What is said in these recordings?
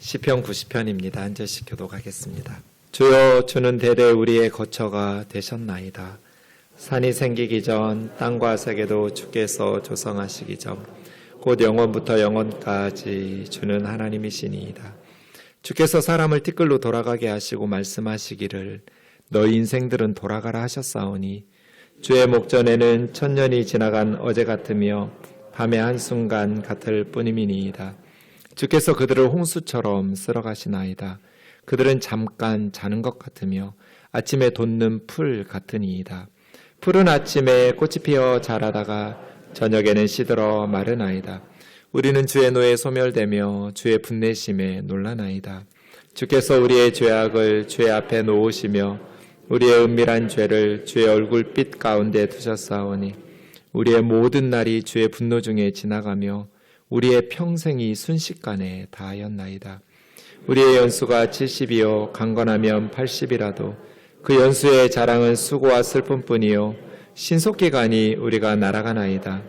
시편 90편입니다. 한 절씩 교독하겠습니다. 주여, 주는 대대 우리의 거처가 되셨나이다. 산이 생기기 전 땅과 세계도 주께서 조성하시기 전 곧 영원부터 영원까지 주는 하나님이시니이다. 주께서 사람을 티끌로 돌아가게 하시고 말씀하시기를 너희 인생들은 돌아가라 하셨사오니 주의 목전에는 천년이 지나간 어제 같으며 밤의 한순간 같을 뿐임이니이다. 주께서 그들을 홍수처럼 쓸어가시나이다. 그들은 잠깐 자는 것 같으며 아침에 돋는 풀 같으니이다. 풀은 아침에 꽃이 피어 자라다가 저녁에는 시들어 마르나이다. 우리는 주의 노에 소멸되며 주의 분내심에 놀라나이다. 주께서 우리의 죄악을 주의 앞에 놓으시며 우리의 은밀한 죄를 주의 얼굴빛 가운데 두셨사오니 우리의 모든 날이 주의 분노 중에 지나가며 우리의 평생이 순식간에 다하였나이다. 우리의 연수가 70이요 강건하면 80이라도 그 연수의 자랑은 수고와 슬픔뿐이요 신속기간이 우리가 날아가나이다.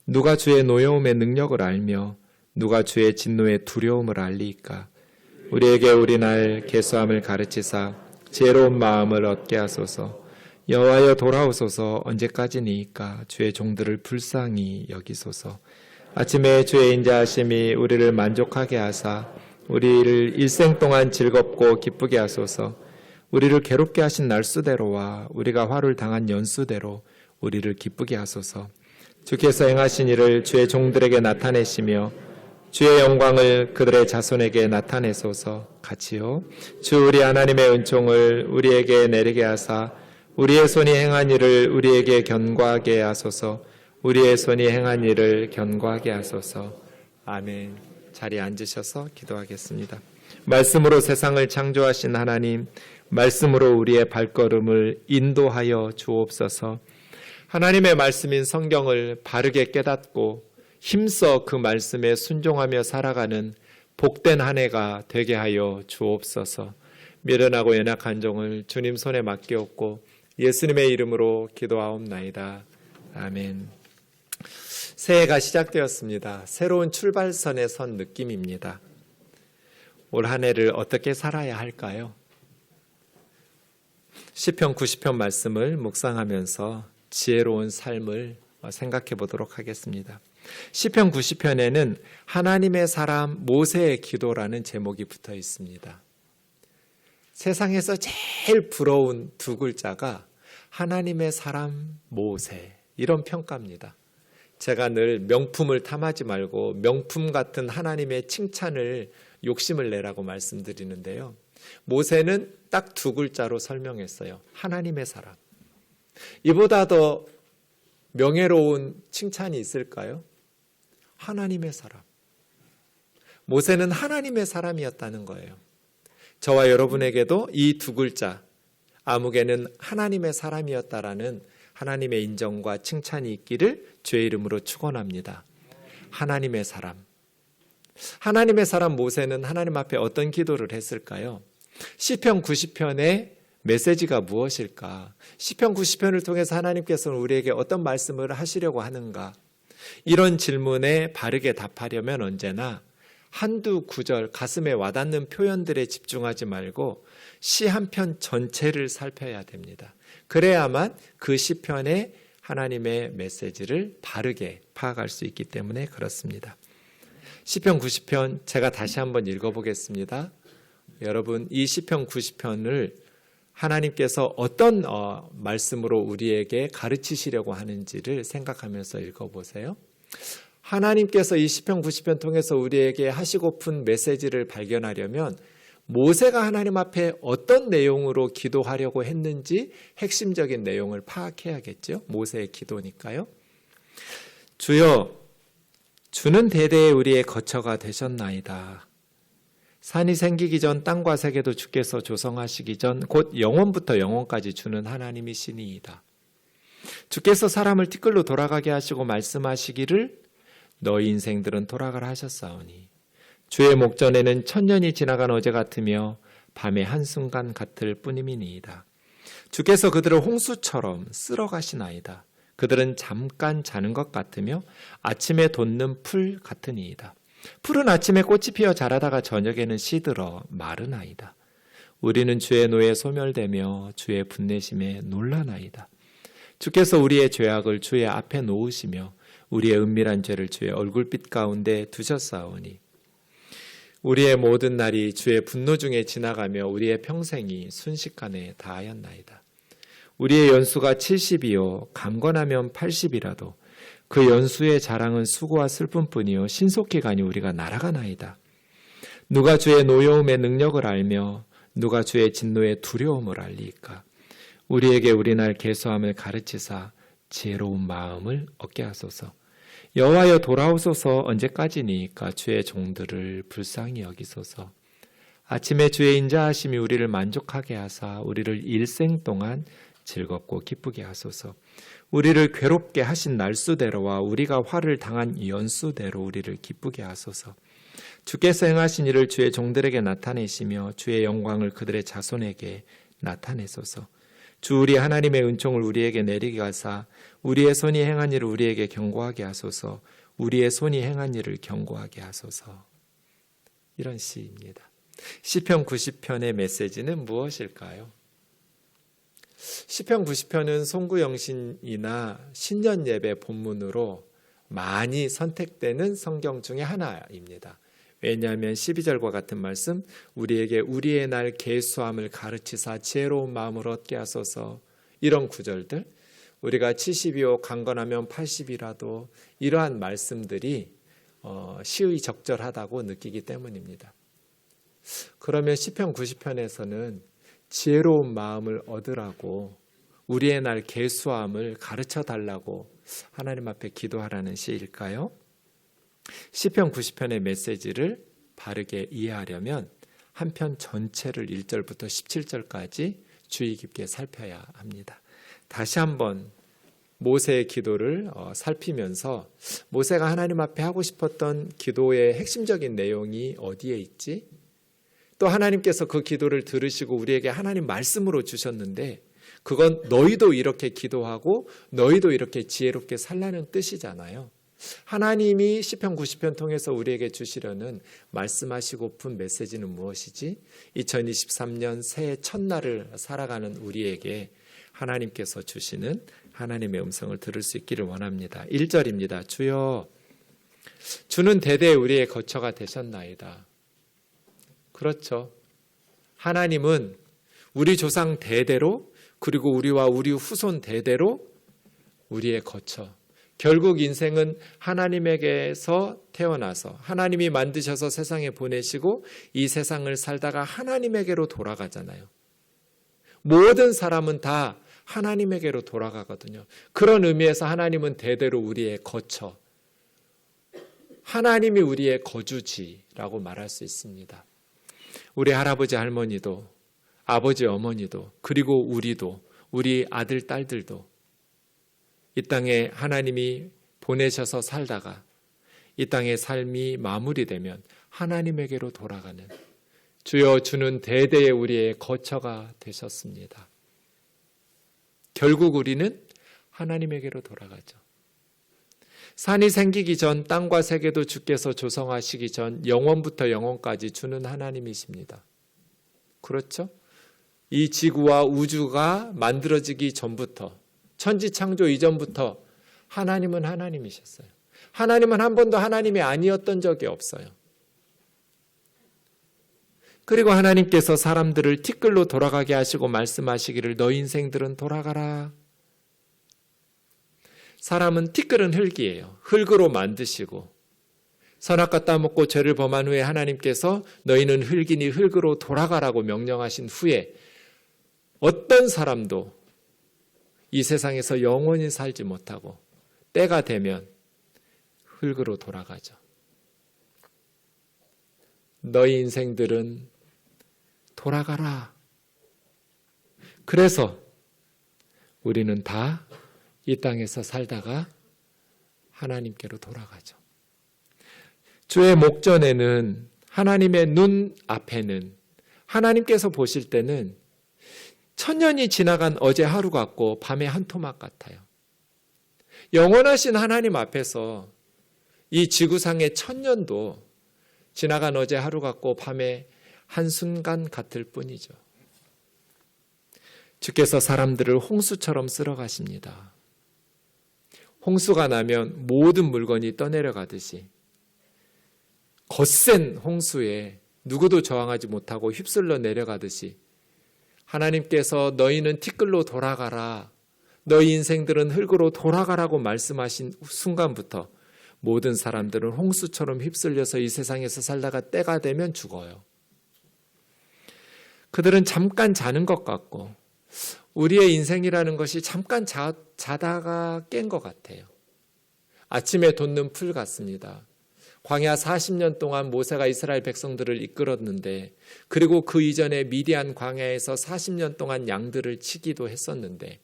누가 주의 노여움의 능력을 알며 누가 주의 진노의 두려움을 알리이까. 우리에게 우리날 계수함을 가르치사 지혜로운 마음을 얻게 하소서. 여호와여 돌아오소서. 언제까지니이까. 주의 종들을 불쌍히 여기소서. 아침에 주의 인자하심이 우리를 만족하게 하사 우리를 일생 동안 즐겁고 기쁘게 하소서. 우리를 괴롭게 하신 날수대로와 우리가 화를 당한 연수대로 우리를 기쁘게 하소서. 주께서 행하신 일을 주의 종들에게 나타내시며 주의 영광을 그들의 자손에게 나타내소서. 같이요. 주 우리 하나님의 은총을 우리에게 내리게 하사 우리의 손이 행한 일을 우리에게 견고하게 하소서. 우리의 손이 행한 일을 견고하게 하소서. 아멘. 자리에 앉으셔서 기도하겠습니다. 말씀으로 세상을 창조하신 하나님, 말씀으로 우리의 발걸음을 인도하여 주옵소서. 하나님의 말씀인 성경을 바르게 깨닫고 힘써 그 말씀에 순종하며 살아가는 복된 한 해가 되게 하여 주옵소서. 미련하고 연약한 종을 주님 손에 맡기옵고 예수님의 이름으로 기도하옵나이다. 아멘. 새해가 시작되었습니다. 새로운 출발선에 선 느낌입니다. 올 한 해를 어떻게 살아야 할까요? 시편 90편 말씀을 묵상하면서 지혜로운 삶을 생각해 보도록 하겠습니다. 시편 90편에는 하나님의 사람 모세의 기도라는 제목이 붙어 있습니다. 세상에서 제일 부러운 두 글자가 하나님의 사람 모세, 이런 평가입니다. 제가 늘 명품을 탐하지 말고 명품 같은 하나님의 칭찬을 욕심을 내라고 말씀드리는데요. 모세는 딱 두 글자로 설명했어요. 하나님의 사람. 이보다 더 명예로운 칭찬이 있을까요? 하나님의 사람. 모세는 하나님의 사람이었다는 거예요. 저와 여러분에게도 이 두 글자, 아무개는 하나님의 사람이었다라는 하나님의 인정과 칭찬이 있기를 주의 이름으로 축원합니다. 하나님의 사람. 하나님의 사람 모세는 하나님 앞에 어떤 기도를 했을까요? 시편 90편의 메시지가 무엇일까? 시편 90편을 통해서 하나님께서는 우리에게 어떤 말씀을 하시려고 하는가? 이런 질문에 바르게 답하려면 언제나 한두 구절 가슴에 와닿는 표현들에 집중하지 말고 시 한 편 전체를 살펴야 됩니다. 그래야만 그 시편의 하나님의 메시지를 바르게 파악할 수 있기 때문에 그렇습니다. 시편 90편 제가 다시 한번 읽어보겠습니다. 여러분, 이 시편 90편을 하나님께서 어떤 말씀으로 우리에게 가르치시려고 하는지를 생각하면서 읽어보세요. 하나님께서 이 시편 90편 통해서 우리에게 하시고픈 메시지를 발견하려면 모세가 하나님 앞에 어떤 내용으로 기도하려고 했는지 핵심적인 내용을 파악해야겠죠. 모세의 기도니까요. 주여, 주는 대대에 우리의 거처가 되셨나이다. 산이 생기기 전 땅과 세계도 주께서 조성하시기 전 곧 영원부터 영원까지 주는 하나님이시니이다. 주께서 사람을 티끌로 돌아가게 하시고 말씀하시기를 너희 인생들은 돌아가라 하셨사오니 주의 목전에는 천년이 지나간 어제 같으며 밤의 한순간 같을 뿐임이니이다. 주께서 그들을 홍수처럼 쓸어가시나이다. 그들은 잠깐 자는 것 같으며 아침에 돋는 풀 같으니이다. 푸른 아침에 꽃이 피어 자라다가 저녁에는 시들어 마르나이다. 우리는 주의 노에 소멸되며 주의 분내심에 놀라나이다. 주께서 우리의 죄악을 주의 앞에 놓으시며 우리의 은밀한 죄를 주의 얼굴빛 가운데 두셨사오니 우리의 모든 날이 주의 분노 중에 지나가며 우리의 평생이 순식간에 다하였나이다. 우리의 연수가 70이요 강건하면 80이라도 그 연수의 자랑은 수고와 슬픔뿐이요 신속히 가니 우리가 날아가나이다. 누가 주의 노여움의 능력을 알며 누가 주의 진노의 두려움을 알리까? 우리에게 우리날 계수함을 가르치사 지혜로운 마음을 얻게 하소서. 여호와여 돌아오소서. 언제까지니까 주의 종들을 불쌍히 여기소서. 아침에 주의 인자하심이 우리를 만족하게 하사 우리를 일생 동안 즐겁고 기쁘게 하소서. 우리를 괴롭게 하신 날수대로와 우리가 화를 당한 연수대로 우리를 기쁘게 하소서. 주께서 행하신 일을 주의 종들에게 나타내시며 주의 영광을 그들의 자손에게 나타내소서. 주 우리 하나님의 은총을 우리에게 내리게 하사 우리의 손이 행한 일을 우리에게 경고하게 하소서. 우리의 손이 행한 일을 경고하게 하소서. 이런 시입니다. 시편 90편의 메시지는 무엇일까요? 시편 90편은 송구영신이나 신년예배 본문으로 많이 선택되는 성경 중에 하나입니다. 왜냐하면 12절과 같은 말씀, 우리에게 우리의 날 계수함을 가르치사 지혜로운 마음을 얻게 하소서, 이런 구절들, 우리가 70이요 강건하면 80이라도 이러한 말씀들이 시의 적절하다고 느끼기 때문입니다. 그러면 시편 90편에서는 지혜로운 마음을 얻으라고 우리의 날 계수함을 가르쳐 달라고 하나님 앞에 기도하라는 시일까요? 시편 90편의 메시지를 바르게 이해하려면 한 편 전체를 1절부터 17절까지 주의 깊게 살펴야 합니다. 다시 한번 모세의 기도를 살피면서 모세가 하나님 앞에 하고 싶었던 기도의 핵심적인 내용이 어디에 있지? 또 하나님께서 그 기도를 들으시고 우리에게 하나님 말씀으로 주셨는데 그건 너희도 이렇게 기도하고 너희도 이렇게 지혜롭게 살라는 뜻이잖아요. 하나님이 시편 90편 통해서 우리에게 주시려는 말씀하시고픈 메시지는 무엇이지? 2023년 새해 첫날을 살아가는 우리에게 하나님께서 주시는 하나님의 음성을 들을 수 있기를 원합니다. 1절입니다. 주여, 주는 대대 우리의 거처가 되셨나이다. 그렇죠. 하나님은 우리 조상 대대로, 그리고 우리와 우리 후손 대대로 우리의 거처, 결국 인생은 하나님에게서 태어나서 하나님이 만드셔서 세상에 보내시고 이 세상을 살다가 하나님에게로 돌아가잖아요. 모든 사람은 다 하나님에게로 돌아가거든요. 그런 의미에서 하나님은 대대로 우리의 거처, 하나님이 우리의 거주지라고 말할 수 있습니다. 우리 할아버지 할머니도 아버지 어머니도 그리고 우리도 우리 아들 딸들도 이 땅에 하나님이 보내셔서 살다가 이 땅의 삶이 마무리되면 하나님에게로 돌아가는, 주여 주는 대대의 우리의 거처가 되셨습니다. 결국 우리는 하나님에게로 돌아가죠. 산이 생기기 전 땅과 세계도 주께서 조성하시기 전 영원부터 영원까지 주는 하나님이십니다. 그렇죠? 이 지구와 우주가 만들어지기 전부터, 천지창조 이전부터 하나님은 하나님이셨어요. 하나님은 한 번도 하나님이 아니었던 적이 없어요. 그리고 하나님께서 사람들을 티끌로 돌아가게 하시고 말씀하시기를 너희 인생들은 돌아가라. 사람은 티끌은 흙이에요. 흙으로 만드시고 선악과 따먹고 죄를 범한 후에 하나님께서 너희는 흙이니 흙으로 돌아가라고 명령하신 후에 어떤 사람도 이 세상에서 영원히 살지 못하고 때가 되면 흙으로 돌아가죠. 너희 인생들은 돌아가라. 그래서 우리는 다 이 땅에서 살다가 하나님께로 돌아가죠. 주의 목전에는, 하나님의 눈 앞에는, 하나님께서 보실 때는 천년이 지나간 어제 하루 같고 밤의 한 토막 같아요. 영원하신 하나님 앞에서 이 지구상의 천년도 지나간 어제 하루 같고 밤의 한순간 같을 뿐이죠. 주께서 사람들을 홍수처럼 쓸어 가십니다. 홍수가 나면 모든 물건이 떠내려가듯이 거센 홍수에 누구도 저항하지 못하고 휩쓸려 내려가듯이 하나님께서 너희는 티끌로 돌아가라, 너희 인생들은 흙으로 돌아가라고 말씀하신 순간부터 모든 사람들은 홍수처럼 휩쓸려서 이 세상에서 살다가 때가 되면 죽어요. 그들은 잠깐 자는 것 같고 우리의 인생이라는 것이 잠깐 자다가 깬 것 같아요. 아침에 돋는 풀 같습니다. 광야 40년 동안 모세가 이스라엘 백성들을 이끌었는데, 그리고 그 이전에 미디안 광야에서 40년 동안 양들을 치기도 했었는데,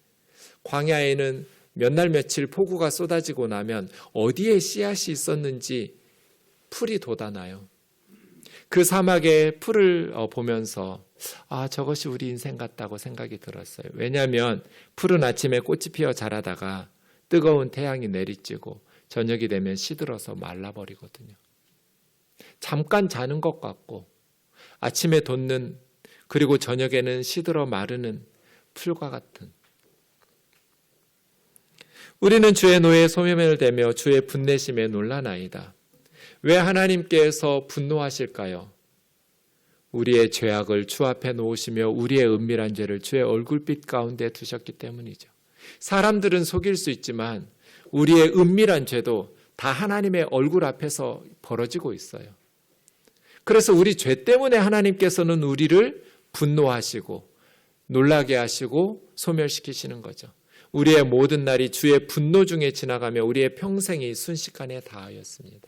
광야에는 몇 날 며칠 폭우가 쏟아지고 나면 어디에 씨앗이 있었는지 풀이 돋아나요. 그 사막의 풀을 보면서 저것이 우리 인생 같다고 생각이 들었어요. 왜냐하면 풀은 아침에 꽃이 피어 자라다가 뜨거운 태양이 내리쬐고 저녁이 되면 시들어서 말라버리거든요. 잠깐 자는 것 같고 아침에 돋는, 그리고 저녁에는 시들어 마르는 풀과 같은. 우리는 주의 노에 소멸을 대며 주의 분내심에 놀라나이다. 왜 하나님께서 분노하실까요? 우리의 죄악을 주 앞에 놓으시며 우리의 은밀한 죄를 주의 얼굴빛 가운데 두셨기 때문이죠. 사람들은 속일 수 있지만 우리의 은밀한 죄도 다 하나님의 얼굴 앞에서 벌어지고 있어요. 그래서 우리 죄 때문에 하나님께서는 우리를 분노하시고 놀라게 하시고 소멸시키시는 거죠. 우리의 모든 날이 주의 분노 중에 지나가며 우리의 평생이 순식간에 다하였습니다.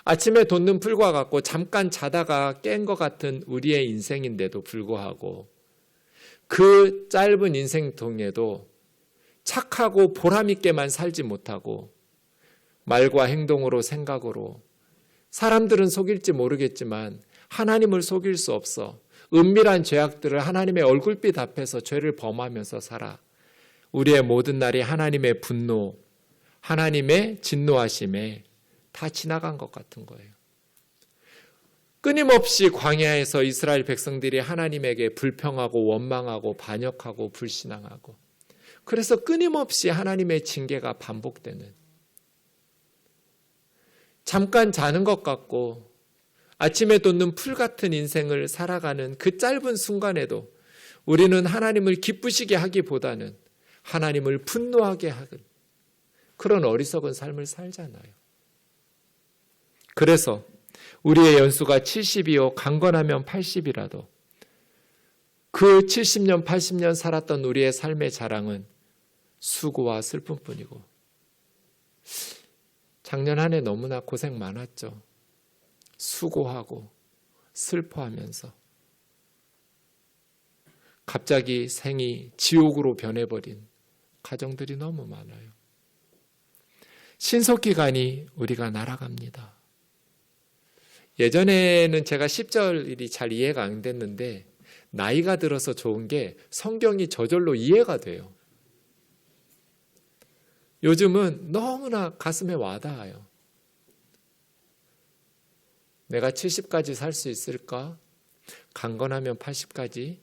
아침에 돋는 풀과 같고 잠깐 자다가 깬 것 같은 우리의 인생인데도 불구하고 그 짧은 인생 동에도 착하고 보람있게만 살지 못하고 말과 행동으로, 생각으로 사람들은 속일지 모르겠지만 하나님을 속일 수 없어 은밀한 죄악들을 하나님의 얼굴빛 앞에서 죄를 범하면서 살아 우리의 모든 날이 하나님의 분노, 하나님의 진노하심에 다 지나간 것 같은 거예요. 끊임없이 광야에서 이스라엘 백성들이 하나님에게 불평하고 원망하고 반역하고 불신앙하고, 그래서 끊임없이 하나님의 징계가 반복되는, 잠깐 자는 것 같고 아침에 돋는 풀 같은 인생을 살아가는 그 짧은 순간에도 우리는 하나님을 기쁘시게 하기보다는 하나님을 분노하게 하는 그런 어리석은 삶을 살잖아요. 그래서 우리의 연수가 70이요 강건하면 80이라도 그 70년 80년 살았던 우리의 삶의 자랑은 수고와 슬픔뿐이고, 작년 한 해 너무나 고생 많았죠. 수고하고 슬퍼하면서 갑자기 생이 지옥으로 변해버린 가정들이 너무 많아요. 신속기간이 우리가 날아갑니다. 예전에는 제가 10절이 잘 이해가 안 됐는데 나이가 들어서 좋은 게 성경이 저절로 이해가 돼요. 요즘은 너무나 가슴에 와닿아요. 내가 70까지 살 수 있을까? 강건하면 80까지?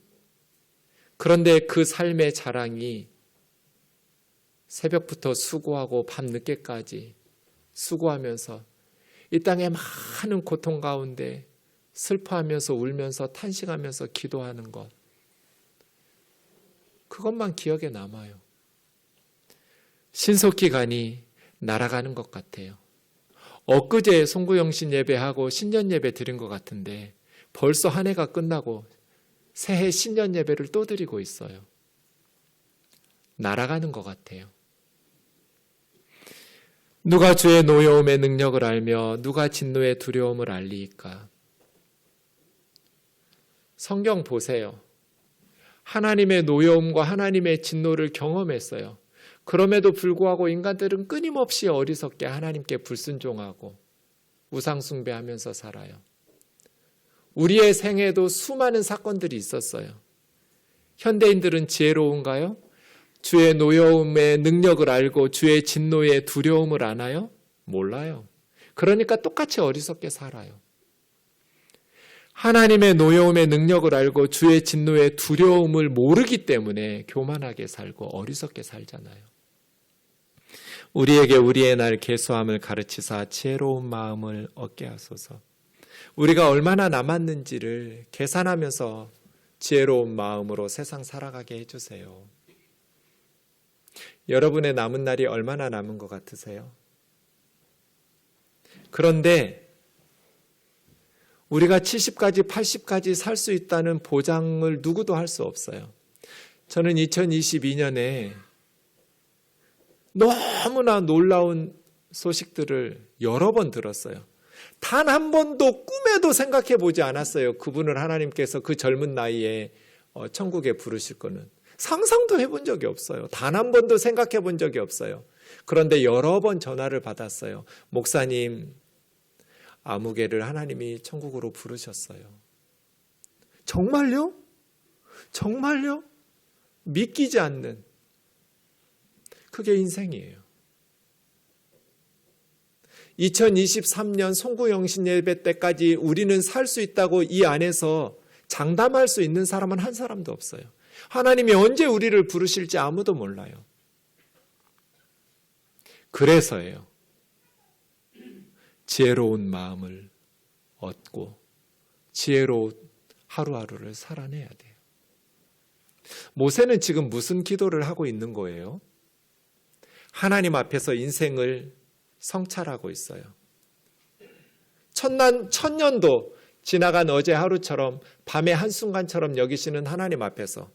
그런데 그 삶의 자랑이 새벽부터 수고하고 밤늦게까지 수고하면서 이 땅의 많은 고통 가운데 슬퍼하면서 울면서 탄식하면서 기도하는 것, 그것만 기억에 남아요. 신속기간이 날아가는 것 같아요. 엊그제 송구영신 예배하고 신년 예배 드린 것 같은데 벌써 한 해가 끝나고 새해 신년 예배를 또 드리고 있어요. 날아가는 것 같아요. 누가 주의 노여움의 능력을 알며 누가 진노의 두려움을 알리이까? 성경 보세요. 하나님의 노여움과 하나님의 진노를 경험했어요. 그럼에도 불구하고 인간들은 끊임없이 어리석게 하나님께 불순종하고 우상숭배하면서 살아요. 우리의 생애도 수많은 사건들이 있었어요. 현대인들은 지혜로운가요? 주의 노여움의 능력을 알고 주의 진노의 두려움을 아나요? 몰라요. 그러니까 똑같이 어리석게 살아요. 하나님의 노여움의 능력을 알고 주의 진노의 두려움을 모르기 때문에 교만하게 살고 어리석게 살잖아요. 우리에게 우리의 날 계수함을 가르치사 지혜로운 마음을 얻게 하소서. 우리가 얼마나 남았는지를 계산하면서 지혜로운 마음으로 세상 살아가게 해주세요. 여러분의 남은 날이 얼마나 남은 것 같으세요? 그런데 우리가 70까지 80까지 살 수 있다는 보장을 누구도 할 수 없어요. 저는 2022년에 너무나 놀라운 소식들을 여러 번 들었어요. 단 한 번도 꿈에도 생각해 보지 않았어요. 그분을 하나님께서 그 젊은 나이에 천국에 부르실 거는. 상상도 해본 적이 없어요. 단 한 번도 생각해 본 적이 없어요. 그런데 여러 번 전화를 받았어요. 목사님, 아무개를 하나님이 천국으로 부르셨어요. 정말요? 정말요? 믿기지 않는, 그게 인생이에요. 2023년 송구영신 예배 때까지 우리는 살 수 있다고 이 안에서 장담할 수 있는 사람은 한 사람도 없어요. 하나님이 언제 우리를 부르실지 아무도 몰라요. 그래서예요. 지혜로운 마음을 얻고 지혜로운 하루하루를 살아내야 돼요. 모세는 지금 무슨 기도를 하고 있는 거예요? 하나님 앞에서 인생을 성찰하고 있어요. 천년도 지나간 어제 하루처럼 밤의 한순간처럼 여기시는 하나님 앞에서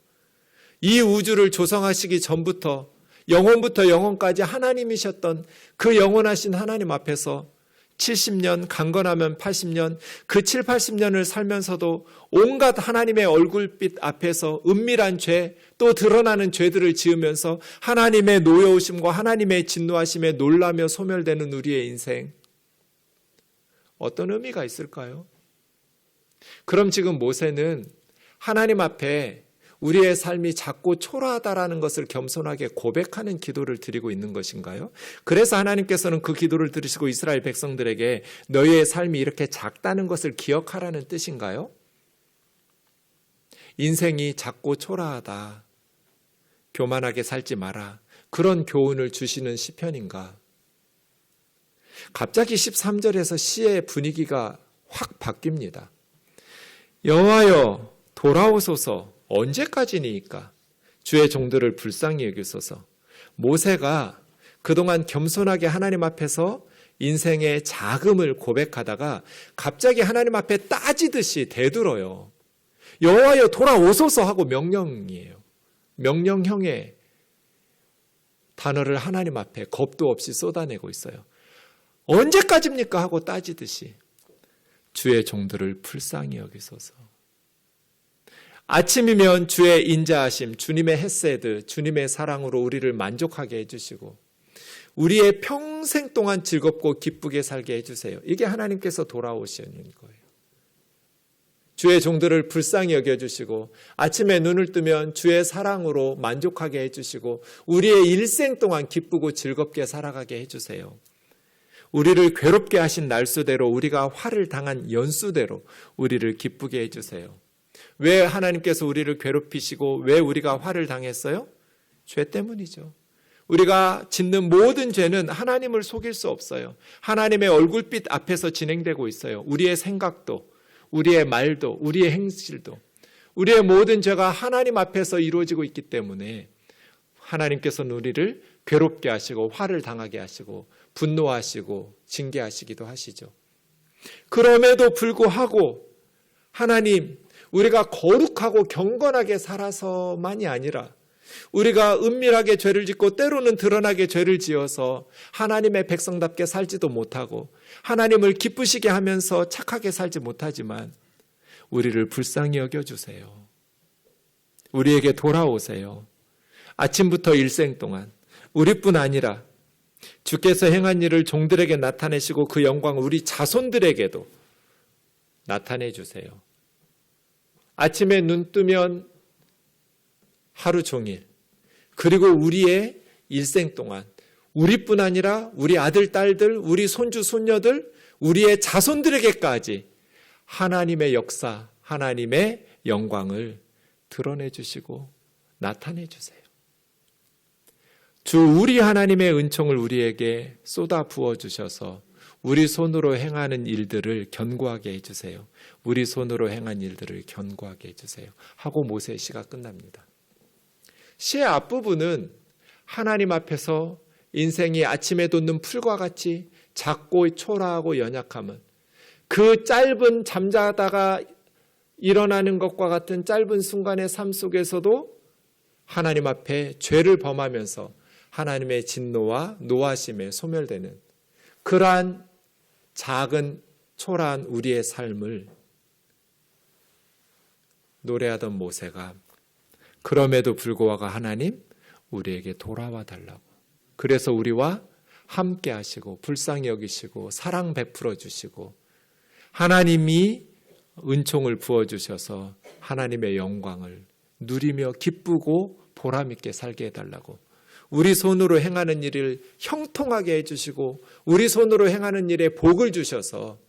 이 우주를 조성하시기 전부터 영원부터 영원까지 하나님이셨던 그 영원하신 하나님 앞에서 70년, 강건하면 80년, 그 7, 80년을 살면서도 온갖 하나님의 얼굴빛 앞에서 은밀한 죄, 또 드러나는 죄들을 지으면서 하나님의 노여우심과 하나님의 진노하심에 놀라며 소멸되는 우리의 인생, 어떤 의미가 있을까요? 그럼 지금 모세는 하나님 앞에 우리의 삶이 작고 초라하다라는 것을 겸손하게 고백하는 기도를 드리고 있는 것인가요? 그래서 하나님께서는 그 기도를 들으시고 이스라엘 백성들에게 너희의 삶이 이렇게 작다는 것을 기억하라는 뜻인가요? 인생이 작고 초라하다, 교만하게 살지 마라, 그런 교훈을 주시는 시편인가? 갑자기 13절에서 시의 분위기가 확 바뀝니다. 여호와여 돌아오소서. 언제까지니까 주의 종들을 불쌍히 여기소서. 모세가 그동안 겸손하게 하나님 앞에서 인생의 자금을 고백하다가 갑자기 하나님 앞에 따지듯이 대들어요. 여호와여 돌아오소서 하고 명령이에요. 명령형의 단어를 하나님 앞에 겁도 없이 쏟아내고 있어요. 언제까지입니까 하고 따지듯이 주의 종들을 불쌍히 여기소서. 아침이면 주의 인자하심, 주님의 헤세드, 주님의 사랑으로 우리를 만족하게 해주시고 우리의 평생 동안 즐겁고 기쁘게 살게 해주세요. 이게 하나님께서 돌아오시는 거예요. 주의 종들을 불쌍히 여겨주시고 아침에 눈을 뜨면 주의 사랑으로 만족하게 해주시고 우리의 일생 동안 기쁘고 즐겁게 살아가게 해주세요. 우리를 괴롭게 하신 날수대로, 우리가 화를 당한 연수대로 우리를 기쁘게 해주세요. 왜 하나님께서 우리를 괴롭히시고 왜 우리가 화를 당했어요? 죄 때문이죠. 우리가 짓는 모든 죄는 하나님을 속일 수 없어요. 하나님의 얼굴빛 앞에서 진행되고 있어요. 우리의 생각도, 우리의 말도, 우리의 행실도, 우리의 모든 죄가 하나님 앞에서 이루어지고 있기 때문에 하나님께서는 우리를 괴롭게 하시고 화를 당하게 하시고 분노하시고 징계하시기도 하시죠. 그럼에도 불구하고 하나님, 우리가 거룩하고 경건하게 살아서만이 아니라 우리가 은밀하게 죄를 짓고 때로는 드러나게 죄를 지어서 하나님의 백성답게 살지도 못하고 하나님을 기쁘시게 하면서 착하게 살지 못하지만 우리를 불쌍히 여겨주세요. 우리에게 돌아오세요. 아침부터 일생 동안 우리뿐 아니라 주께서 행한 일을 종들에게 나타내시고 그 영광을 우리 자손들에게도 나타내 주세요. 아침에 눈 뜨면 하루 종일, 그리고 우리의 일생 동안 우리뿐 아니라 우리 아들, 딸들, 우리 손주, 손녀들, 우리의 자손들에게까지 하나님의 역사, 하나님의 영광을 드러내 주시고 나타내 주세요. 주 우리 하나님의 은총을 우리에게 쏟아 부어 주셔서 우리 손으로 행하는 일들을 견고하게 해주세요. 우리 손으로 행한 일들을 견고하게 해주세요. 하고 모세의 시가 끝납니다. 시의 앞부분은 하나님 앞에서 인생이 아침에 돋는 풀과 같이 작고 초라하고 연약함은 그 짧은 잠자다가 일어나는 것과 같은 짧은 순간의 삶 속에서도 하나님 앞에 죄를 범하면서 하나님의 진노와 노하심에 소멸되는 그러한 작은 초라한 우리의 삶을 노래하던 모세가 그럼에도 불구하고 하나님 우리에게 돌아와 달라고, 그래서 우리와 함께 하시고 불쌍히 여기시고 사랑 베풀어 주시고 하나님이 은총을 부어주셔서 하나님의 영광을 누리며 기쁘고 보람있게 살게 해달라고, 우리 손으로 행하는 일을 형통하게 해주시고 우리 손으로 행하는 일에 복을 주셔서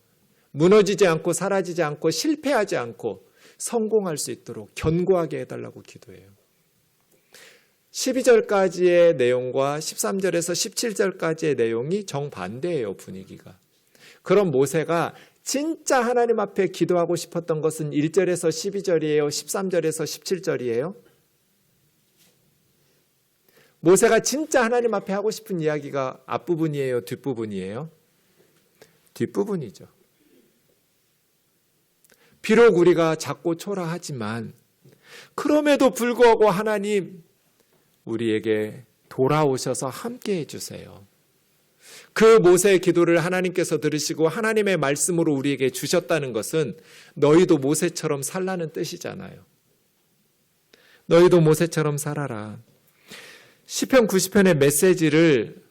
무너지지 않고 사라지지 않고 실패하지 않고 성공할 수 있도록 견고하게 해달라고 기도해요. 12절까지의 내용과 13절에서 17절까지의 내용이 정반대예요, 분위기가. 그럼 모세가 진짜 하나님 앞에 기도하고 싶었던 것은 1절에서 12절이에요? 13절에서 17절이에요? 모세가 진짜 하나님 앞에 하고 싶은 이야기가 앞부분이에요? 뒷부분이에요? 뒷부분이죠. 비록 우리가 작고 초라하지만 그럼에도 불구하고 하나님 우리에게 돌아오셔서 함께 해주세요. 그 모세의 기도를 하나님께서 들으시고 하나님의 말씀으로 우리에게 주셨다는 것은 너희도 모세처럼 살라는 뜻이잖아요. 너희도 모세처럼 살아라. 시편 90편의 메시지를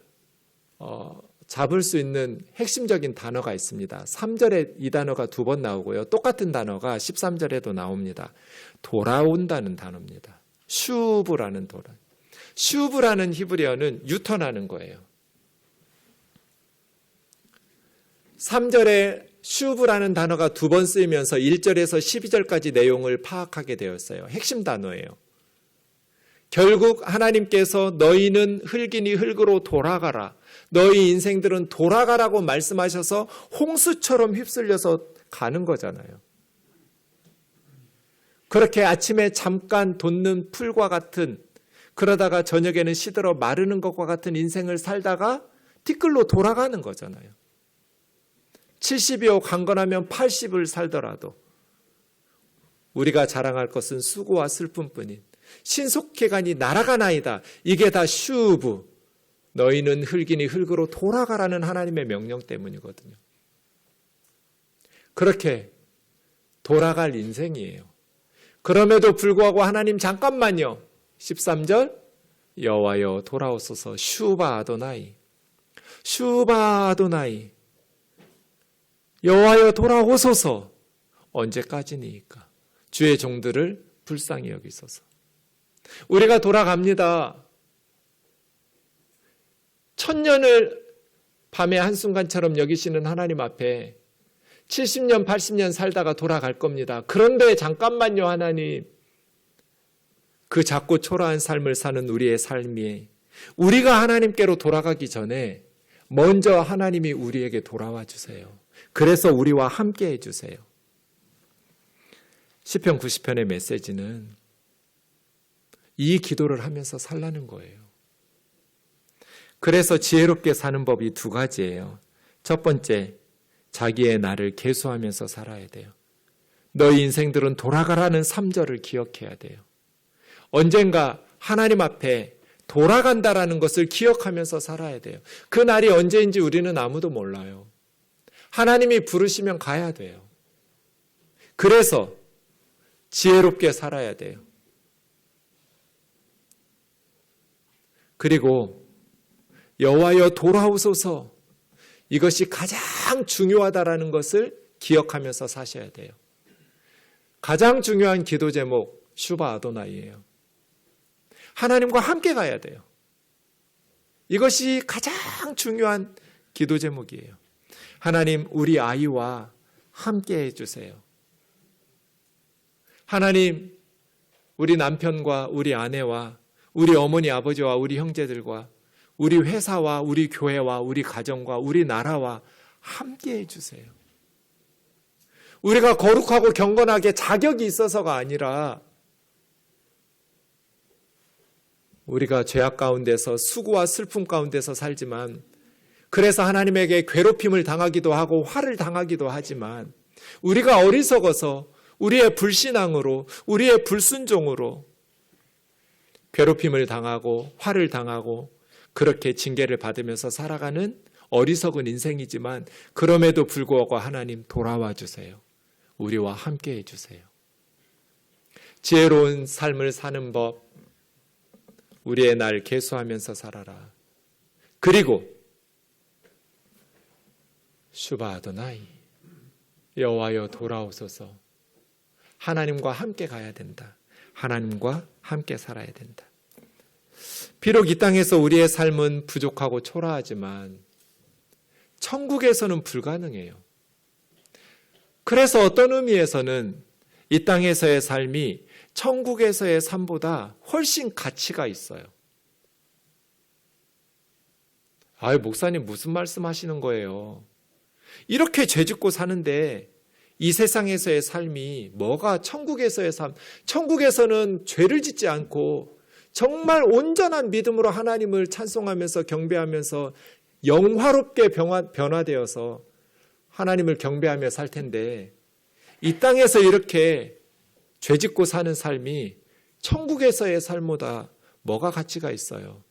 잡을 수 있는 핵심적인 단어가 있습니다. 3절에 이 단어가 2번 나오고요. 똑같은 단어가 13절에도 나옵니다. 돌아온다는 단어입니다. 슈브라는 돌아. 슈브라는 히브리어는 유턴하는 거예요. 3절에 슈브라는 단어가 2번 쓰이면서 1절에서 12절까지 내용을 파악하게 되었어요. 핵심 단어예요. 결국 하나님께서 너희는 흙이니 흙으로 돌아가라. 너희 인생들은 돌아가라고 말씀하셔서 홍수처럼 휩쓸려서 가는 거잖아요. 그렇게 아침에 잠깐 돋는 풀과 같은, 그러다가 저녁에는 시들어 마르는 것과 같은 인생을 살다가 티끌로 돌아가는 거잖아요. 70이요 강건하면 80을 살더라도 우리가 자랑할 것은 수고와 슬픔뿐인 신속히 가니 날아가나이다. 이게 다 슈브, 너희는 흙이니 흙으로 돌아가라는 하나님의 명령 때문이거든요. 그렇게 돌아갈 인생이에요. 그럼에도 불구하고 하나님 잠깐만요. 13절 여호와여 돌아오소서. 슈바 아도나이, 슈바 아도나이, 여호와여 돌아오소서. 언제까지니까? 주의 종들을 불쌍히 여기소서. 우리가 돌아갑니다. 천년을 밤의 한순간처럼 여기시는 하나님 앞에 70년, 80년 살다가 돌아갈 겁니다. 그런데 잠깐만요, 하나님. 그 작고 초라한 삶을 사는 우리의 삶이, 우리가 하나님께로 돌아가기 전에 먼저 하나님이 우리에게 돌아와 주세요. 그래서 우리와 함께 해주세요. 시편 90편의 메시지는 이 기도를 하면서 살라는 거예요. 그래서 지혜롭게 사는 법이 2가지예요. 첫 번째, 자기의 나를 계수하면서 살아야 돼요. 너희 인생들은 돌아가라는 3절을 기억해야 돼요. 언젠가 하나님 앞에 돌아간다라는 것을 기억하면서 살아야 돼요. 그 날이 언제인지 우리는 아무도 몰라요. 하나님이 부르시면 가야 돼요. 그래서 지혜롭게 살아야 돼요. 그리고 여호와여 돌아오소서, 이것이 가장 중요하다라는 것을 기억하면서 사셔야 돼요. 가장 중요한 기도 제목 슈바 아도나이예요. 하나님과 함께 가야 돼요. 이것이 가장 중요한 기도 제목이에요. 하나님, 우리 아이와 함께 해주세요. 하나님, 우리 남편과 우리 아내와 우리 어머니 아버지와 우리 형제들과 우리 회사와 우리 교회와 우리 가정과 우리 나라와 함께 해주세요. 우리가 거룩하고 경건하게 자격이 있어서가 아니라 우리가 죄악 가운데서 수고와 슬픔 가운데서 살지만, 그래서 하나님에게 괴롭힘을 당하기도 하고 화를 당하기도 하지만, 우리가 어리석어서 우리의 불신앙으로 우리의 불순종으로 괴롭힘을 당하고 화를 당하고 그렇게 징계를 받으면서 살아가는 어리석은 인생이지만, 그럼에도 불구하고 하나님 돌아와 주세요. 우리와 함께 해주세요. 지혜로운 삶을 사는 법, 우리의 날 계수하면서 살아라. 그리고 슈바 아도나이, 여호와여 돌아오소서. 하나님과 함께 가야 된다. 하나님과 함께 살아야 된다. 비록 이 땅에서 우리의 삶은 부족하고 초라하지만 천국에서는 불가능해요. 그래서 어떤 의미에서는 이 땅에서의 삶이 천국에서의 삶보다 훨씬 가치가 있어요. 아유, 목사님 무슨 말씀하시는 거예요? 이렇게 죄짓고 사는데 이 세상에서의 삶이 뭐가 천국에서의 삶? 천국에서는 죄를 짓지 않고 정말 온전한 믿음으로 하나님을 찬송하면서 경배하면서 영화롭게 변화되어서 하나님을 경배하며 살 텐데, 이 땅에서 이렇게 죄짓고 사는 삶이 천국에서의 삶보다 뭐가 가치가 있어요?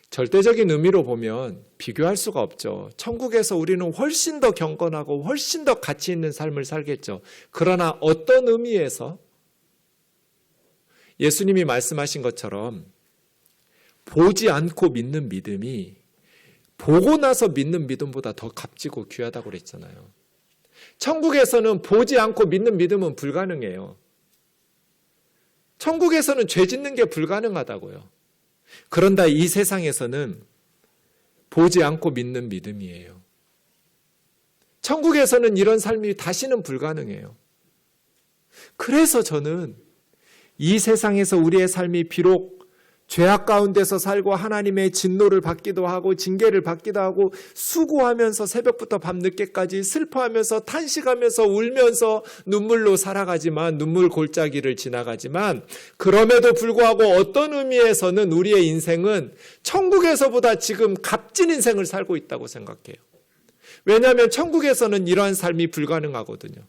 절대적인 의미로 보면 비교할 수가 없죠. 천국에서 우리는 훨씬 더 경건하고 훨씬 더 가치 있는 삶을 살겠죠. 그러나 어떤 의미에서 예수님이 말씀하신 것처럼 보지 않고 믿는 믿음이 보고 나서 믿는 믿음보다 더 값지고 귀하다고 그랬잖아요. 천국에서는 보지 않고 믿는 믿음은 불가능해요. 천국에서는 죄 짓는 게 불가능하다고요. 그런다 이 세상에서는 보지 않고 믿는 믿음이에요. 천국에서는 이런 삶이 다시는 불가능해요. 그래서 저는 이 세상에서 우리의 삶이 비록 죄악 가운데서 살고 하나님의 진노를 받기도 하고 징계를 받기도 하고 수고하면서 새벽부터 밤늦게까지 슬퍼하면서 탄식하면서 울면서 눈물로 살아가지만, 눈물 골짜기를 지나가지만, 그럼에도 불구하고 어떤 의미에서는 우리의 인생은 천국에서보다 지금 값진 인생을 살고 있다고 생각해요. 왜냐하면 천국에서는 이러한 삶이 불가능하거든요.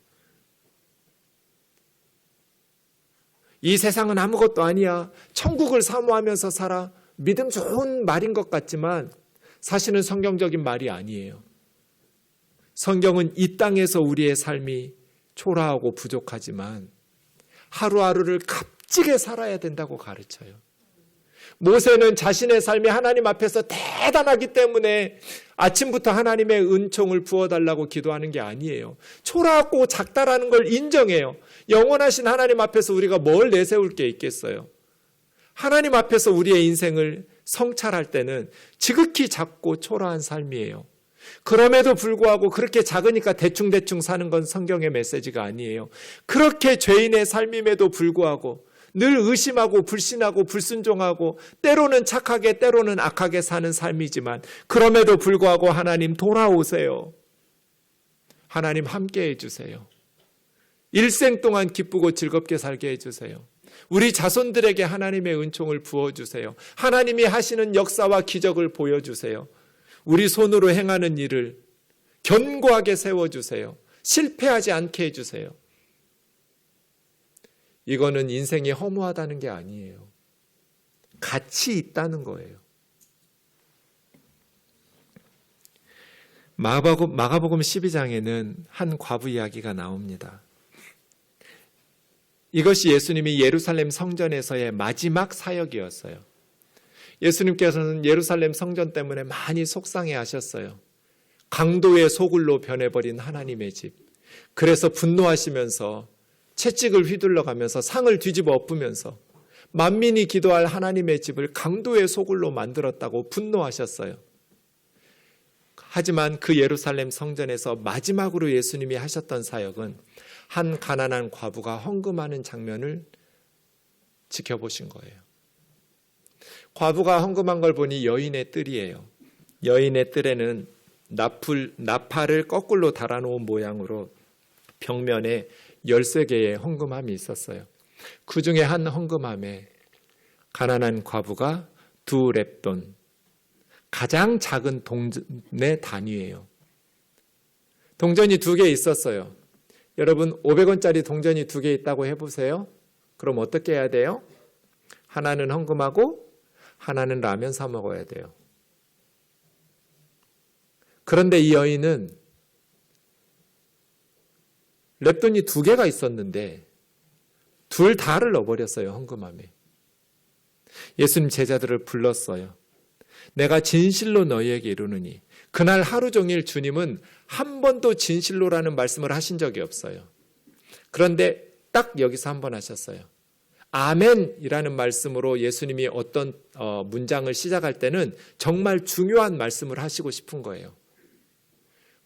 이 세상은 아무것도 아니야, 천국을 사모하면서 살아, 믿음 좋은 말인 것 같지만 사실은 성경적인 말이 아니에요. 성경은 이 땅에서 우리의 삶이 초라하고 부족하지만 하루하루를 값지게 살아야 된다고 가르쳐요. 모세는 자신의 삶이 하나님 앞에서 대단하기 때문에 아침부터 하나님의 은총을 부어달라고 기도하는 게 아니에요. 초라하고 작다라는 걸 인정해요. 영원하신 하나님 앞에서 우리가 뭘 내세울 게 있겠어요? 하나님 앞에서 우리의 인생을 성찰할 때는 지극히 작고 초라한 삶이에요. 그럼에도 불구하고 그렇게 작으니까 대충대충 사는 건 성경의 메시지가 아니에요. 그렇게 죄인의 삶임에도 불구하고 늘 의심하고 불신하고 불순종하고 때로는 착하게 때로는 악하게 사는 삶이지만, 그럼에도 불구하고 하나님 돌아오세요. 하나님 함께 해주세요. 일생 동안 기쁘고 즐겁게 살게 해주세요. 우리 자손들에게 하나님의 은총을 부어주세요. 하나님이 하시는 역사와 기적을 보여주세요. 우리 손으로 행하는 일을 견고하게 세워주세요. 실패하지 않게 해주세요. 이거는 인생이 허무하다는 게 아니에요. 가치 있다는 거예요. 마가복음 12장에는 한 과부 이야기가 나옵니다. 이것이 예수님이 예루살렘 성전에서의 마지막 사역이었어요. 예수님께서는 예루살렘 성전 때문에 많이 속상해 하셨어요. 강도의 소굴로 변해버린 하나님의 집. 그래서 분노하시면서 채찍을 휘둘러 가면서 상을 뒤집어 엎으면서 만민이 기도할 하나님의 집을 강도의 소굴로 만들었다고 분노하셨어요. 하지만 그 예루살렘 성전에서 마지막으로 예수님이 하셨던 사역은 한 가난한 과부가 헌금하는 장면을 지켜보신 거예요. 과부가 헌금한 걸 보니 여인의 뜰이에요. 여인의 뜰에는 나팔을 거꾸로 달아놓은 모양으로 벽면에 13개의 헌금함이 있었어요. 그 중에 한 헌금함에 가난한 과부가 2렙돈, 가장 작은 동전의 단위예요. 동전이 2개 있었어요. 여러분 500원짜리 동전이 2개 있다고 해보세요. 그럼 어떻게 해야 돼요? 하나는 헌금하고 하나는 라면 사 먹어야 돼요. 그런데 이 여인은 렙돈이 2개가 있었는데 둘 다를 넣어버렸어요. 헌금함에. 예수님 제자들을 불렀어요. 내가 진실로 너희에게 이르노니. 그날 하루 종일 주님은 한 번도 진실로라는 말씀을 하신 적이 없어요. 그런데 딱 여기서 한 번 하셨어요. 아멘이라는 말씀으로 예수님이 어떤 문장을 시작할 때는 정말 중요한 말씀을 하시고 싶은 거예요.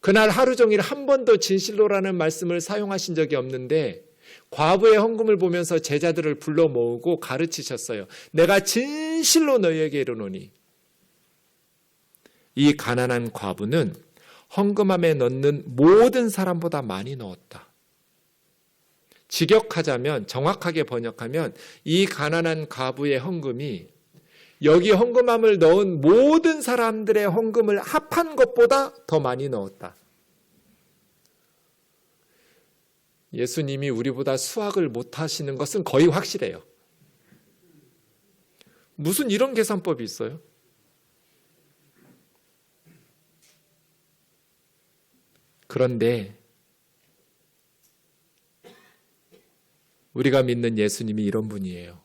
그날 하루 종일 한 번도 진실로라는 말씀을 사용하신 적이 없는데 과부의 헌금을 보면서 제자들을 불러 모으고 가르치셨어요. 내가 진실로 너희에게 이르노니. 이 가난한 과부는 헌금함에 넣는 모든 사람보다 많이 넣었다. 직역하자면, 정확하게 번역하면 이 가난한 과부의 헌금이 여기 헌금함을 넣은 모든 사람들의 헌금을 합한 것보다 더 많이 넣었다. 예수님이 우리보다 수학을 못하시는 것은 거의 확실해요. 무슨 이런 계산법이 있어요? 그런데 우리가 믿는 예수님이 이런 분이에요.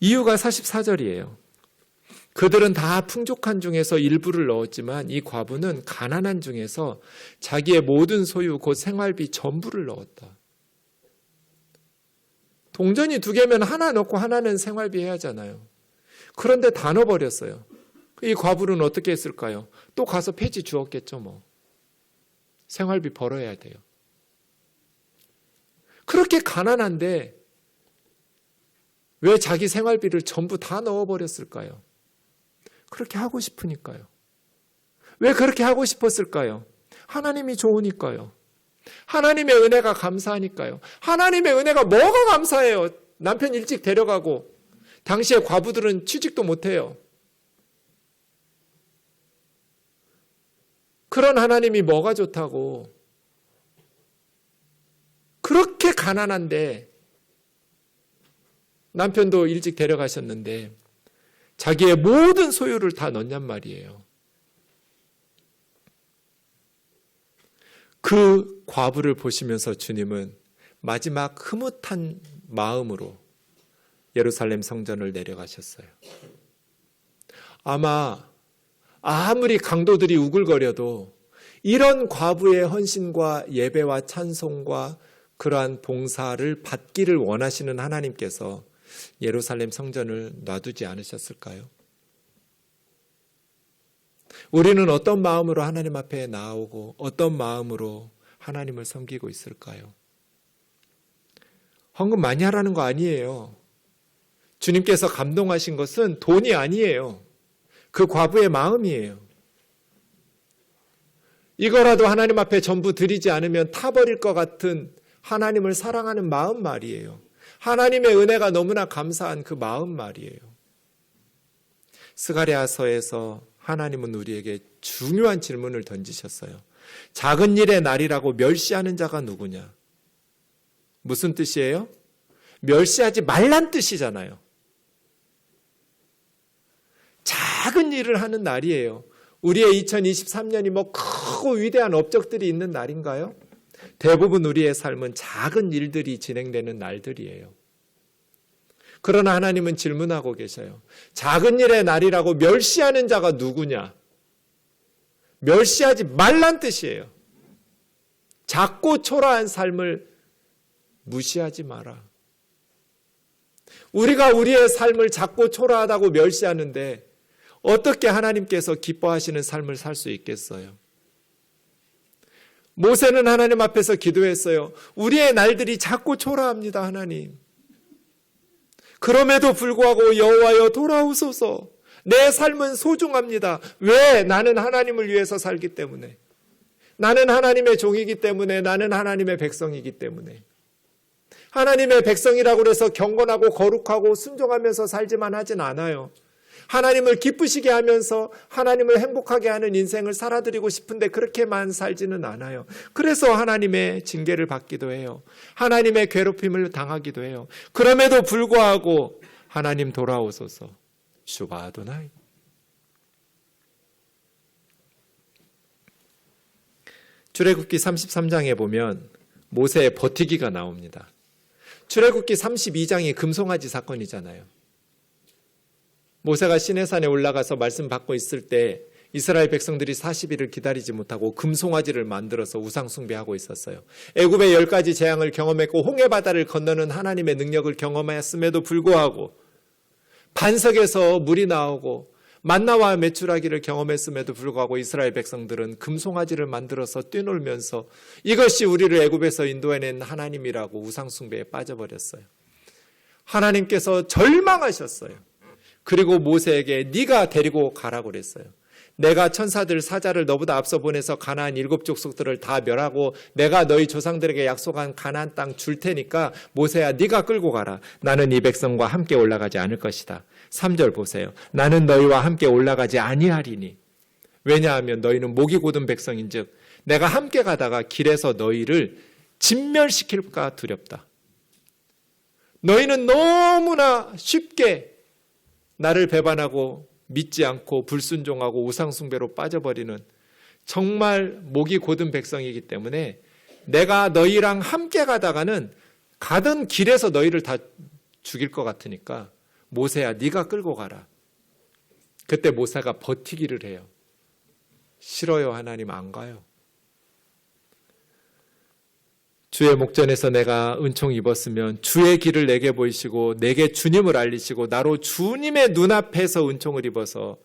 이유가 44절이에요. 그들은 다 풍족한 중에서 일부를 넣었지만 이 과부는 가난한 중에서 자기의 모든 소유 곧 생활비 전부를 넣었다. 동전이 2개면 하나 넣고 하나는 생활비 해야 하잖아요. 그런데 다 넣어버렸어요. 이 과부는 어떻게 했을까요? 또 가서 폐지 주었겠죠 뭐. 생활비 벌어야 돼요. 그렇게 가난한데 왜 자기 생활비를 전부 다 넣어버렸을까요? 그렇게 하고 싶으니까요. 왜 그렇게 하고 싶었을까요? 하나님이 좋으니까요. 하나님의 은혜가 감사하니까요. 하나님의 은혜가 뭐가 감사해요? 남편 일찍 데려가고 당시에 과부들은 취직도 못해요. 그런 하나님이 뭐가 좋다고. 그렇게 가난한데 남편도 일찍 데려가셨는데 자기의 모든 소유를 다 넣냔 말이에요. 그 과부를 보시면서 주님은 마지막 흐뭇한 마음으로 예루살렘 성전을 내려가셨어요. 아마 아무리 강도들이 우글거려도 이런 과부의 헌신과 예배와 찬송과 그러한 봉사를 받기를 원하시는 하나님께서 예루살렘 성전을 놔두지 않으셨을까요? 우리는 어떤 마음으로 하나님 앞에 나오고 어떤 마음으로 하나님을 섬기고 있을까요? 헌금 많이 하라는 거 아니에요. 주님께서 감동하신 것은 돈이 아니에요. 그 과부의 마음이에요. 이거라도 하나님 앞에 전부 드리지 않으면 타버릴 것 같은 하나님을 사랑하는 마음 말이에요. 하나님의 은혜가 너무나 감사한 그 마음 말이에요. 스가랴서에서 하나님은 우리에게 중요한 질문을 던지셨어요. 작은 일의 날이라고 멸시하는 자가 누구냐? 무슨 뜻이에요? 멸시하지 말란 뜻이잖아요. 작은 일을 하는 날이에요. 우리의 2023년이 뭐 크고 위대한 업적들이 있는 날인가요? 대부분 우리의 삶은 작은 일들이 진행되는 날들이에요. 그러나 하나님은 질문하고 계셔요. 작은 일의 날이라고 멸시하는 자가 누구냐? 멸시하지 말란 뜻이에요. 작고 초라한 삶을 무시하지 마라. 우리가 우리의 삶을 작고 초라하다고 멸시하는데 어떻게 하나님께서 기뻐하시는 삶을 살 수 있겠어요? 모세는 하나님 앞에서 기도했어요. 우리의 날들이 작고 초라합니다, 하나님. 그럼에도 불구하고 여호와여 돌아오소서. 내 삶은 소중합니다. 왜? 나는 하나님을 위해서 살기 때문에. 나는 하나님의 종이기 때문에. 나는 하나님의 백성이기 때문에. 하나님의 백성이라고 해서 경건하고 거룩하고 순종하면서 살지만 하진 않아요. 하나님을 기쁘시게 하면서 하나님을 행복하게 하는 인생을 살아드리고 싶은데 그렇게만 살지는 않아요. 그래서 하나님의 징계를 받기도 해요. 하나님의 괴롭힘을 당하기도 해요. 그럼에도 불구하고 하나님 돌아오소서. 슈바 아도나이. 출애굽기 33장에 보면 모세의 버티기가 나옵니다. 출애굽기 32장이 금송아지 사건이잖아요. 모세가 시내산에 올라가서 말씀 받고 있을 때 이스라엘 백성들이 40일을 기다리지 못하고 금송아지를 만들어서 우상 숭배하고 있었어요. 애굽의 10가지 재앙을 경험했고 홍해바다를 건너는 하나님의 능력을 경험했음에도 불구하고 반석에서 물이 나오고 만나와 메추라기를 경험했음에도 불구하고 이스라엘 백성들은 금송아지를 만들어서 뛰놀면서 이것이 우리를 애굽에서 인도해낸 하나님이라고 우상 숭배에 빠져버렸어요. 하나님께서 절망하셨어요. 그리고 모세에게 네가 데리고 가라고 그랬어요. 내가 천사들 사자를 너보다 앞서 보내서 가나안 7족속들을 다 멸하고 내가 너희 조상들에게 약속한 가나안 땅 줄 테니까 모세야 네가 끌고 가라. 나는 이 백성과 함께 올라가지 않을 것이다. 3절 보세요. 나는 너희와 함께 올라가지 아니하리니. 왜냐하면 너희는 목이 곧은 백성인즉 내가 함께 가다가 길에서 너희를 진멸시킬까 두렵다. 너희는 너무나 쉽게 나를 배반하고 믿지 않고 불순종하고 우상숭배로 빠져버리는 정말 목이 곧은 백성이기 때문에 내가 너희랑 함께 가다가는 가던 길에서 너희를 다 죽일 것 같으니까 모세야 네가 끌고 가라. 그때 모세가 버티기를 해요. 싫어요 하나님, 안 가요. 주의 목전에서 내가 은총 입었으면 주의 길을 내게 보이시고 내게 주님을 알리시고 나로 주님의 눈앞에서 은총을 입어서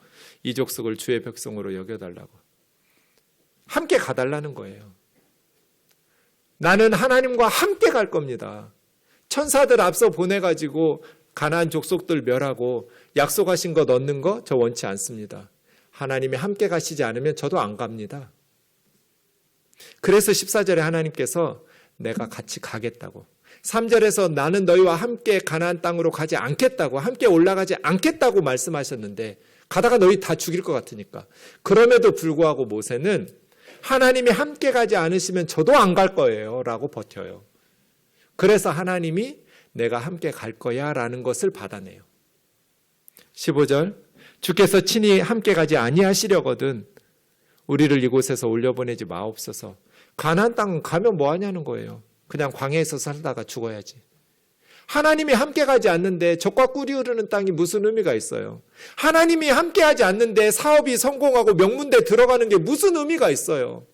이 족속을 주의 백성으로 여겨달라고. 함께 가달라는 거예요. 나는 하나님과 함께 갈 겁니다. 천사들 앞서 보내가지고 가나안 족속들 멸하고 약속하신 것 얻는 거 저 원치 않습니다. 하나님이 함께 가시지 않으면 저도 안 갑니다. 그래서 14절에 하나님께서 내가 같이 가겠다고. 3절에서 나는 너희와 함께 가나안 땅으로 가지 않겠다고, 함께 올라가지 않겠다고 말씀하셨는데 가다가 너희 다 죽일 것 같으니까. 그럼에도 불구하고 모세는 하나님이 함께 가지 않으시면 저도 안 갈 거예요 라고 버텨요. 그래서 하나님이 내가 함께 갈 거야 라는 것을 받아내요. 15절 주께서 친히 함께 가지 아니하시려거든 우리를 이곳에서 올려보내지 마옵소서. 가나안 땅 가면 뭐 하냐는 거예요. 그냥 광야에서 살다가 죽어야지. 하나님이 함께 가지 않는데 적과 꿀이 흐르는 땅이 무슨 의미가 있어요? 하나님이 함께 하지 않는데 사업이 성공하고 명문대 들어가는 게 무슨 의미가 있어요?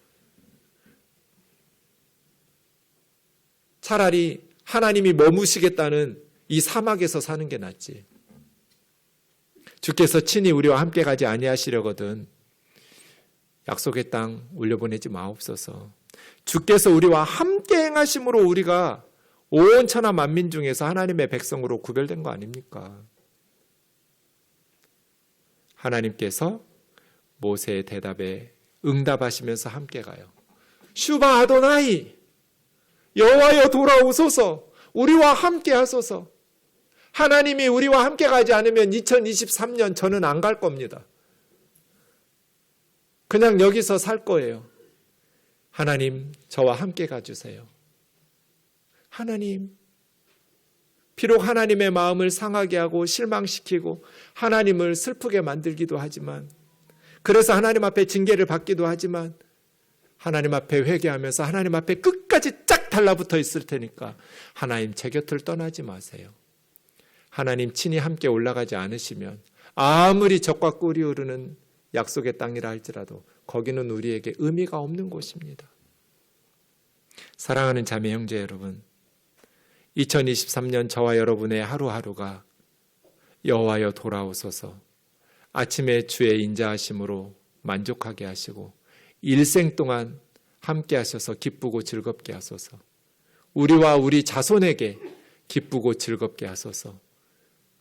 차라리 하나님이 머무시겠다는 이 사막에서 사는 게 낫지. 주께서 친히 우리와 함께 가지 아니하시려거든 약속의 땅 올려보내지 마옵소서. 주께서 우리와 함께 행하심으로 우리가 온 천하 만민 중에서 하나님의 백성으로 구별된 거 아닙니까? 하나님께서 모세의 대답에 응답하시면서 함께 가요. 슈바 아도나이 여호와여 돌아오소서. 우리와 함께 하소서. 하나님이 우리와 함께 가지 않으면 2023년 저는 안 갈 겁니다. 그냥 여기서 살 거예요. 하나님 저와 함께 가주세요. 하나님, 비록 하나님의 마음을 상하게 하고 실망시키고 하나님을 슬프게 만들기도 하지만, 그래서 하나님 앞에 징계를 받기도 하지만 하나님 앞에 회개하면서 하나님 앞에 끝까지 쫙 달라붙어 있을 테니까 하나님 제 곁을 떠나지 마세요. 하나님 친히 함께 올라가지 않으시면 아무리 적과 꿀이 흐르는 약속의 땅이라 할지라도 거기는 우리에게 의미가 없는 곳입니다. 사랑하는 자매 형제 여러분, 2023년 저와 여러분의 하루하루가 여호와여 돌아오소서, 아침에 주의 인자하심으로 만족하게 하시고 일생 동안 함께 하셔서 기쁘고 즐겁게 하소서. 우리와 우리 자손에게 기쁘고 즐겁게 하소서.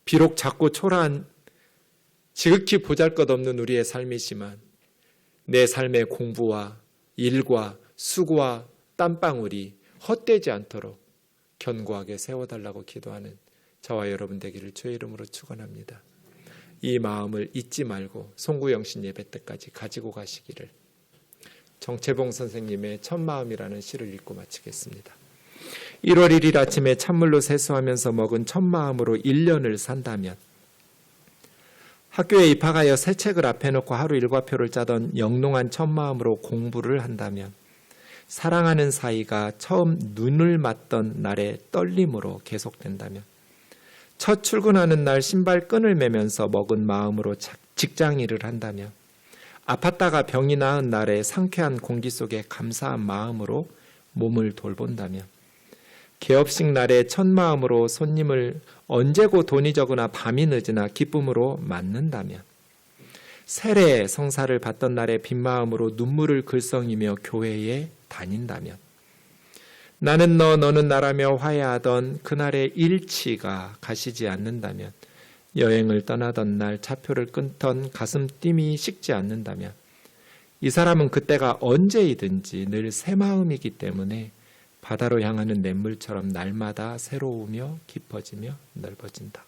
비록 작고 초라한 지극히 보잘것없는 우리의 삶이지만 내 삶의 공부와 일과 수고와 땀방울이 헛되지 않도록 견고하게 세워달라고 기도하는 저와 여러분 되기를 주의 이름으로 축원합니다. 이 마음을 잊지 말고 송구영신 예배 때까지 가지고 가시기를. 정채봉 선생님의 첫마음이라는 시를 읽고 마치겠습니다. 1월 1일 아침에 찬물로 세수하면서 먹은 첫마음으로 1년을 산다면, 학교에 입학하여 새 책을 앞에 놓고 하루 일과표를 짜던 영롱한 첫마음으로 공부를 한다면, 사랑하는 사이가 처음 눈을 맞던 날의 떨림으로 계속된다면, 첫 출근하는 날 신발끈을 매면서 먹은 마음으로 직장 일을 한다면, 아팠다가 병이 나은 날의 상쾌한 공기 속에 감사한 마음으로 몸을 돌본다면, 개업식 날의 첫 마음으로 손님을 언제고 돈이 적으나 밤이 늦으나 기쁨으로 맞는다면, 세례 성사를 받던 날의 빈 마음으로 눈물을 글썽이며 교회에 다닌다면, 나는 너 너는 나라며 화해하던 그날의 일치가 가시지 않는다면, 여행을 떠나던 날 차표를 끊던 가슴 띠이 식지 않는다면, 이 사람은 그때가 언제이든지 늘 새 마음이기 때문에 바다로 향하는 냇물처럼 날마다 새로우며 깊어지며 넓어진다.